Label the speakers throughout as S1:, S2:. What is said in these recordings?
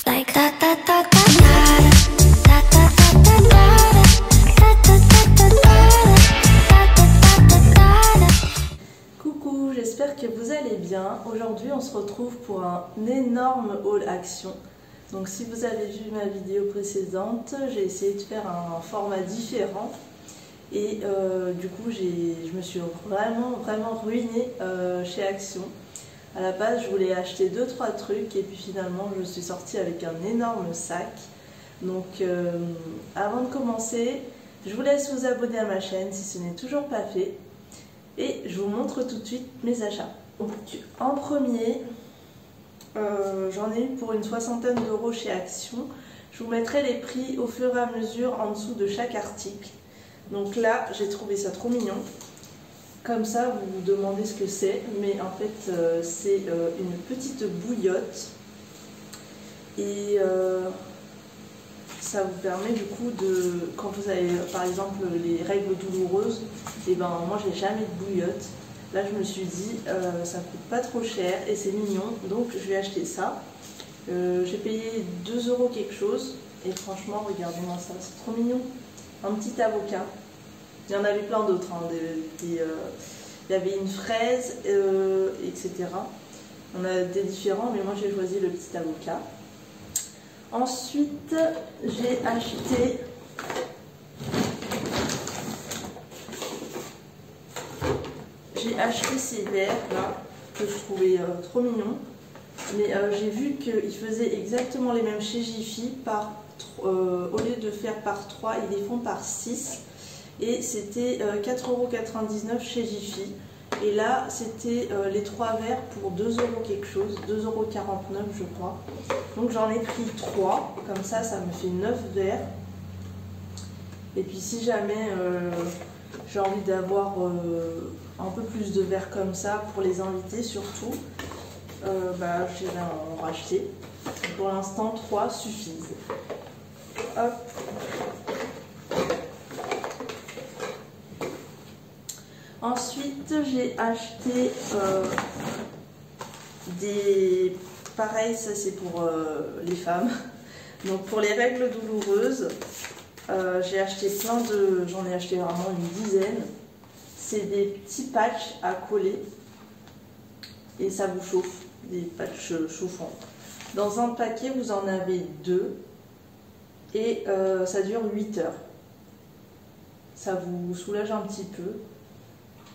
S1: Like da da da da da da da da da.
S2: Coucou, j'espère que vous allez bien. Aujourd'hui on se retrouve pour un énorme haul action. Donc si vous avez vu ma vidéo précédente, j'ai essayé de faire un format différent. Et du coup je me suis vraiment ruinée chez Action. À la base je voulais acheter 2-3 trucs et puis finalement je suis sortie avec un énorme sac. Donc avant de commencer, je vous laisse vous abonner à ma chaîne si ce n'est toujours pas fait. Et je vous montre tout de suite mes achats. Donc en premier, j'en ai eu pour une soixantaine d'euros chez Action. Je vous mettrai les prix au fur et à mesure en dessous de chaque article. Donc là, j'ai trouvé ça trop mignon. Comme ça, vous vous demandez ce que c'est, mais en fait, c'est une petite bouillotte. Et ça vous permet du coup de, quand vous avez par exemple les règles douloureuses, et ben moi j'ai jamais de bouillotte. Là je me suis dit, ça coûte pas trop cher et c'est mignon, donc je vais acheter ça. J'ai payé 2 euros quelque chose, et franchement, regardez-moi ça, c'est trop mignon. Un petit avocat. Il y en avait plein d'autres, hein, il y avait une fraise, etc. On a des différents, mais moi j'ai choisi le petit avocat. Ensuite, j'ai acheté ces verres là que je trouvais trop mignons. Mais j'ai vu qu'ils faisaient exactement les mêmes chez Jiffy. Au lieu de faire par 3, ils les font par 6. Et c'était 4,99 € chez Jiffy. Et là, c'était les 3 verres pour 2 euros quelque chose, 2,49 € je crois. Donc j'en ai pris 3, comme ça, ça me fait 9 verres. Et puis si jamais j'ai envie d'avoir un peu plus de verres comme ça, pour les invités surtout, j'irai en racheter. Pour l'instant, 3 suffisent. Hop. Ensuite, j'ai acheté pareil, ça c'est pour les femmes. Donc pour les règles douloureuses, j'ai acheté j'en ai acheté vraiment une dizaine. C'est des petits patchs à coller et ça vous chauffe, des patchs chauffants. Dans un paquet, vous en avez 2 et ça dure 8 heures. Ça vous soulage un petit peu.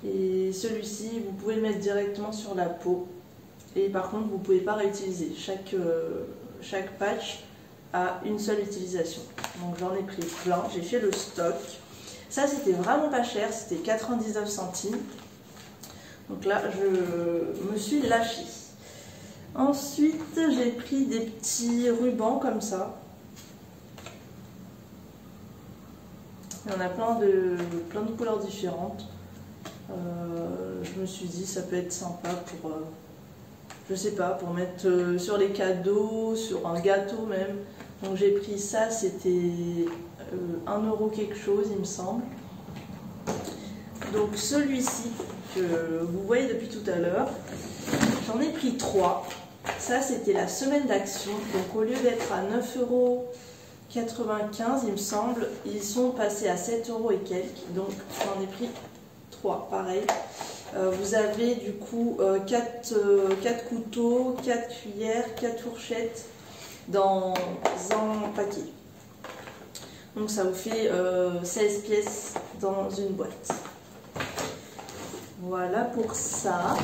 S2: Et celui-ci, vous pouvez le mettre directement sur la peau. Et par contre, vous ne pouvez pas réutiliser. Chaque patch a une seule utilisation. Donc j'en ai pris plein. J'ai fait le stock. Ça, c'était vraiment pas cher. C'était 99 centimes. Donc là, je me suis lâchée. Ensuite, j'ai pris des petits rubans comme ça. Il y en a plein de couleurs différentes. Je me suis dit ça peut être sympa pour je sais pas, pour mettre sur les cadeaux, sur un gâteau même. Donc j'ai pris ça, c'était 1 euro quelque chose il me semble. Donc celui-ci que vous voyez depuis tout à l'heure, j'en ai pris 3. Ça c'était la semaine d'Action, donc au lieu d'être à 9,95 € il me semble, ils sont passés à 7 € et quelques, donc j'en ai pris 3, pareil. Vous avez du coup 4 couteaux, 4 cuillères, 4 fourchettes dans un paquet. Donc ça vous fait 16 pièces dans une boîte. Voilà pour ça.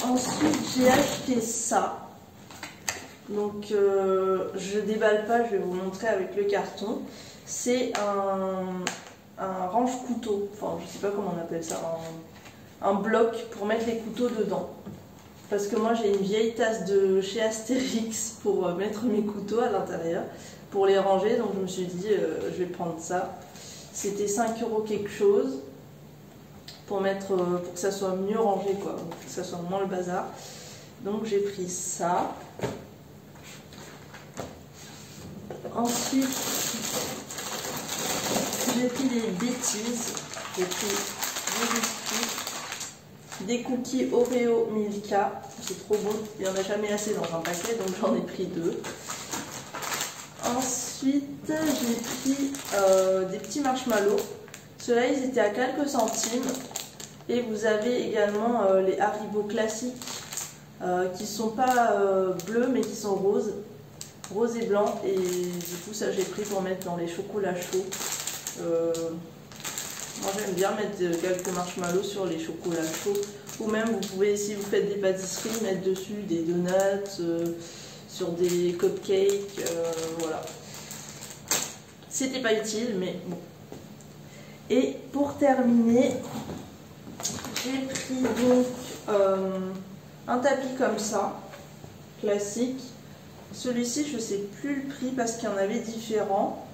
S2: Ensuite j'ai acheté ça. Donc je déballe pas, je vais vous montrer avec le carton. C'est un range-couteau, enfin je sais pas comment on appelle ça, un bloc pour mettre les couteaux dedans. Parce que moi j'ai une vieille tasse de chez Astérix pour mettre mes couteaux à l'intérieur, pour les ranger, donc je me suis dit je vais prendre ça. C'était 5 € quelque chose pour que ça soit mieux rangé, quoi, que ça soit moins le bazar. Donc j'ai pris ça. Ensuite, j'ai pris des bêtises. J'ai pris des biscuits. des cookies Oreo Milka. C'est trop bon, il n'y en a jamais assez dans un paquet, donc j'en ai pris 2. Ensuite, j'ai pris des petits marshmallows. Ceux-là, ils étaient à quelques centimes. Et vous avez également les Haribo classiques qui sont pas bleus mais qui sont roses. Rose et blanc. Et du coup, ça, j'ai pris pour mettre dans les chocolats chauds. Moi, j'aime bien mettre quelques marshmallows sur les chocolats chauds. Ou même, vous pouvez, si vous faites des pâtisseries, mettre dessus des donuts, sur des cupcakes. Voilà. C'était pas utile, mais bon. Et pour terminer, j'ai pris donc un tapis comme ça, classique. Celui-ci, je ne sais plus le prix parce qu'il y en avait différents.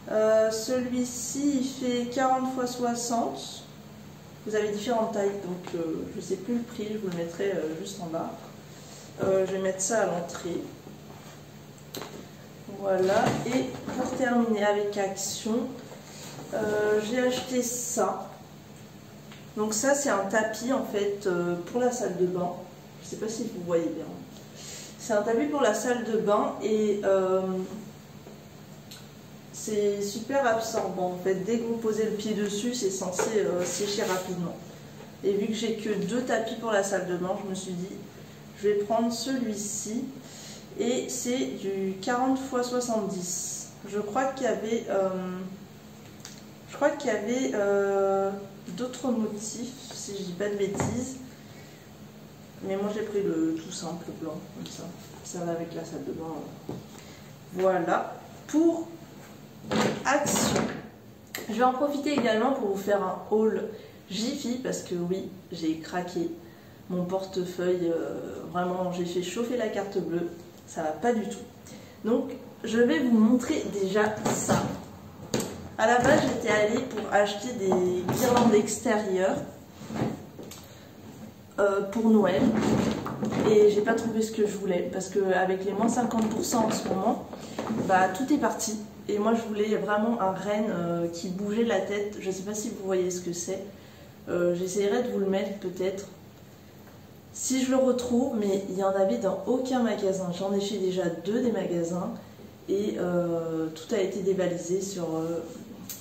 S2: Celui-ci, il fait 40 x 60. Vous avez différentes tailles, donc je ne sais plus le prix, je vous le mettrai juste en bas. Je vais mettre ça à l'entrée. Voilà, et pour terminer avec Action, j'ai acheté ça. Donc ça, c'est un tapis en fait pour la salle de bain. Je ne sais pas si vous voyez bien. C'est un tapis pour la salle de bain et c'est super absorbant. En fait, dès que vous posez le pied dessus, c'est censé sécher rapidement. Et vu que j'ai que 2 tapis pour la salle de bain, je me suis dit, je vais prendre celui-ci. Et c'est du 40 x 70. Je crois qu'il y avait, d'autres motifs, si je dis pas de bêtises. Mais moi j'ai pris le tout simple blanc, comme ça. Ça va avec la salle de bain. Voilà pour Action. Je vais en profiter également pour vous faire un haul Jiffy parce que oui, j'ai craqué mon portefeuille. Vraiment, j'ai fait chauffer la carte bleue. Ça va pas du tout. Donc, je vais vous montrer déjà ça. À la base, j'étais allée pour acheter des guirlandes extérieures pour Noël. Et j'ai pas trouvé ce que je voulais. Parce qu'avec les moins 50% en ce moment, bah, tout est parti. Et moi, je voulais vraiment un renne qui bougeait la tête. Je sais pas si vous voyez ce que c'est. J'essaierai de vous le mettre peut-être. Si je le retrouve, mais il n'y en avait dans aucun magasin. J'en ai fait déjà 2 des magasins et tout a été dévalisé sur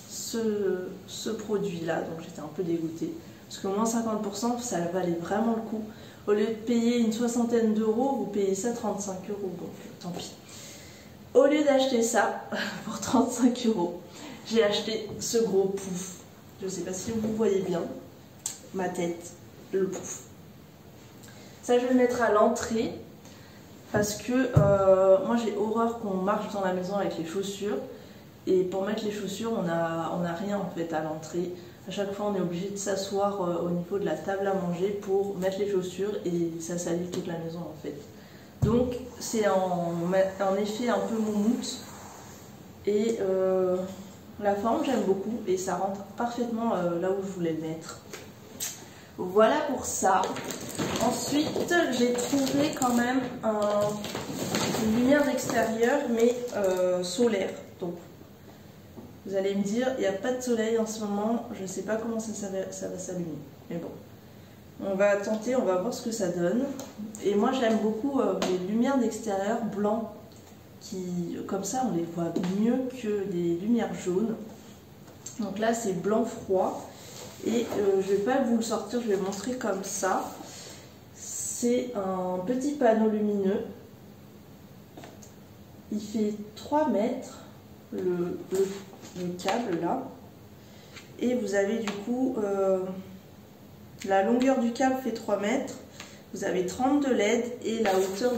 S2: ce produit-là. Donc j'étais un peu dégoûtée. Parce que moins 50%, ça valait vraiment le coup. Au lieu de payer une soixantaine d'euros, vous payez ça 35 €. Donc tant pis. Au lieu d'acheter ça pour 35 €, j'ai acheté ce gros pouf. Je ne sais pas si vous voyez bien ma tête, le pouf. Ça, je vais le mettre à l'entrée parce que moi, j'ai horreur qu'on marche dans la maison avec les chaussures. Et pour mettre les chaussures, on a rien en fait à l'entrée. À chaque fois, on est obligé de s'asseoir au niveau de la table à manger pour mettre les chaussures et ça salit toute la maison en fait. Donc, c'est un effet un peu moumoute. Et la forme, j'aime beaucoup et ça rentre parfaitement là où je voulais le mettre. Voilà pour ça. Ensuite, j'ai trouvé quand même une lumière d'extérieur, mais solaire. Donc, vous allez me dire, il n'y a pas de soleil en ce moment, je ne sais pas comment ça va s'allumer. Mais bon, on va tenter, on va voir ce que ça donne. Et moi, j'aime beaucoup les lumières d'extérieur blancs, qui, comme ça, on les voit mieux que des lumières jaunes. Donc là, c'est blanc froid. Et je ne vais pas vous le sortir, je vais montrer comme ça. C'est un petit panneau lumineux. Il fait 3 mètres, le câble là. Et vous avez du coup, la longueur du câble fait 3 mètres. Vous avez 32 LED et la hauteur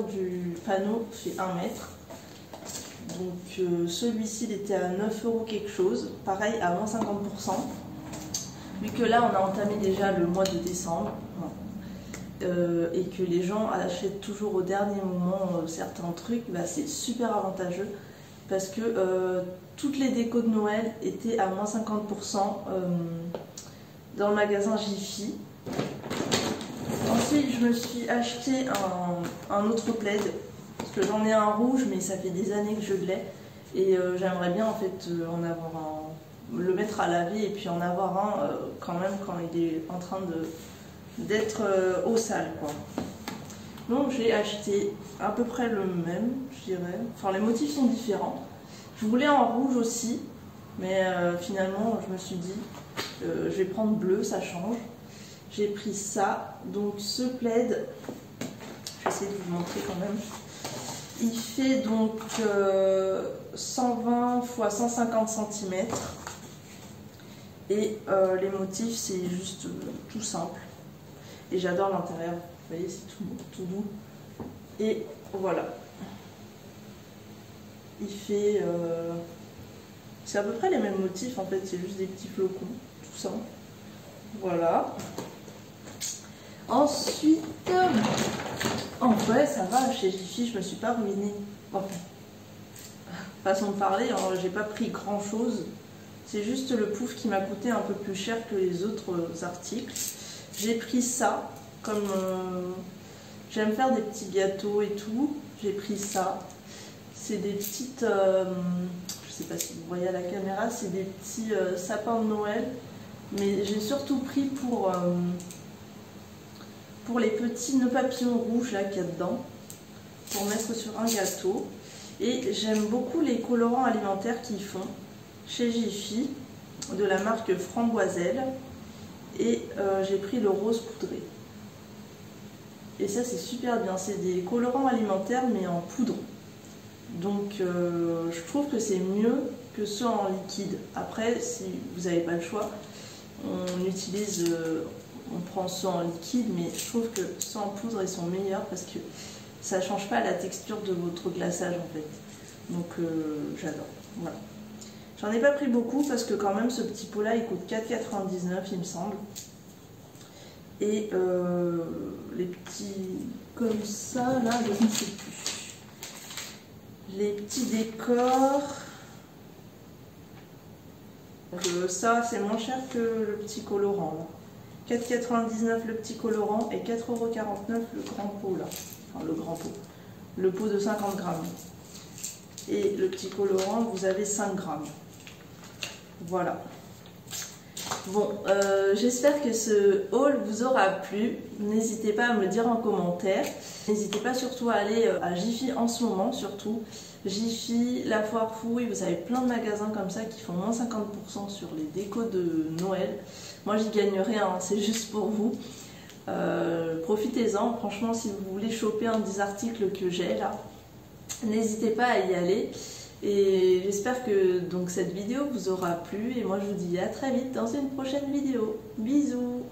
S2: du panneau fait 1 mètre. Donc celui-ci, il était à 9 € quelque chose, pareil à moins 50%. Vu que là, on a entamé déjà le mois de décembre et que les gens achètent toujours au dernier moment certains trucs, bah, c'est super avantageux parce que toutes les décos de Noël étaient à moins 50% dans le magasin Jiffy. Ensuite, je me suis acheté un autre plaid. Parce que j'en ai un rouge, mais ça fait des années que je l'ai. Et j'aimerais bien en fait en avoir le mettre à laver et puis en avoir un quand même quand il est en train d'être au sale, quoi. Donc j'ai acheté à peu près le même, je dirais. Enfin, les motifs sont différents. Je voulais en rouge aussi, mais finalement je me suis dit je vais prendre bleu, ça change. J'ai pris ça, donc ce plaid, je vais essayer de vous montrer quand même. Il fait donc 120 x 150 cm et les motifs c'est juste tout simple. Et j'adore l'intérieur, vous voyez, c'est tout doux. Et voilà. Il fait... c'est à peu près les mêmes motifs en fait, c'est juste des petits flocons, tout simple. Voilà. Ensuite, en vrai ça va, chez Jiffy je me suis pas ruinée. Enfin, façon de parler, hein, j'ai pas pris grand chose. C'est juste le pouf qui m'a coûté un peu plus cher que les autres articles. J'ai pris ça, comme j'aime faire des petits gâteaux et tout, j'ai pris ça. C'est des petites, je sais pas si vous voyez à la caméra, c'est des petits sapins de Noël. Mais j'ai surtout pris pour les petits nœuds papillons rouges là qu'il y a dedans, pour mettre sur un gâteau. Et j'aime beaucoup les colorants alimentaires qu'ils font chez Jiffy, de la marque Framboiselle. Et j'ai pris le rose poudré. Et ça c'est super bien, c'est des colorants alimentaires mais en poudre. Donc je trouve que c'est mieux que ceux en liquide. Après, si vous n'avez pas le choix, on prend ceux en liquide, mais je trouve que ceux en poudre ils sont meilleurs parce que ça ne change pas la texture de votre glaçage en fait. Donc j'adore. Voilà. J'en ai pas pris beaucoup parce que quand même ce petit pot là il coûte 4,99 € il me semble. Et les petits comme ça là, je ne sais plus. Les petits décors. Ça c'est moins cher que le petit colorant. 4,99 € le petit colorant et 4,49 € le grand pot là. Enfin le grand pot. Le pot de 50 grammes. Et le petit colorant, vous avez 5 grammes. Voilà. Bon, j'espère que ce haul vous aura plu. N'hésitez pas à me le dire en commentaire. N'hésitez pas surtout à aller à Jiffy en ce moment, surtout. Jiffy, La Foire Fouille, vous avez plein de magasins comme ça qui font moins 50% sur les décos de Noël. Moi, j'y gagne rien, hein, c'est juste pour vous. Profitez-en, franchement, si vous voulez choper un des articles que j'ai là, n'hésitez pas à y aller. Et j'espère que donc cette vidéo vous aura plu et moi je vous dis à très vite dans une prochaine vidéo. Bisous!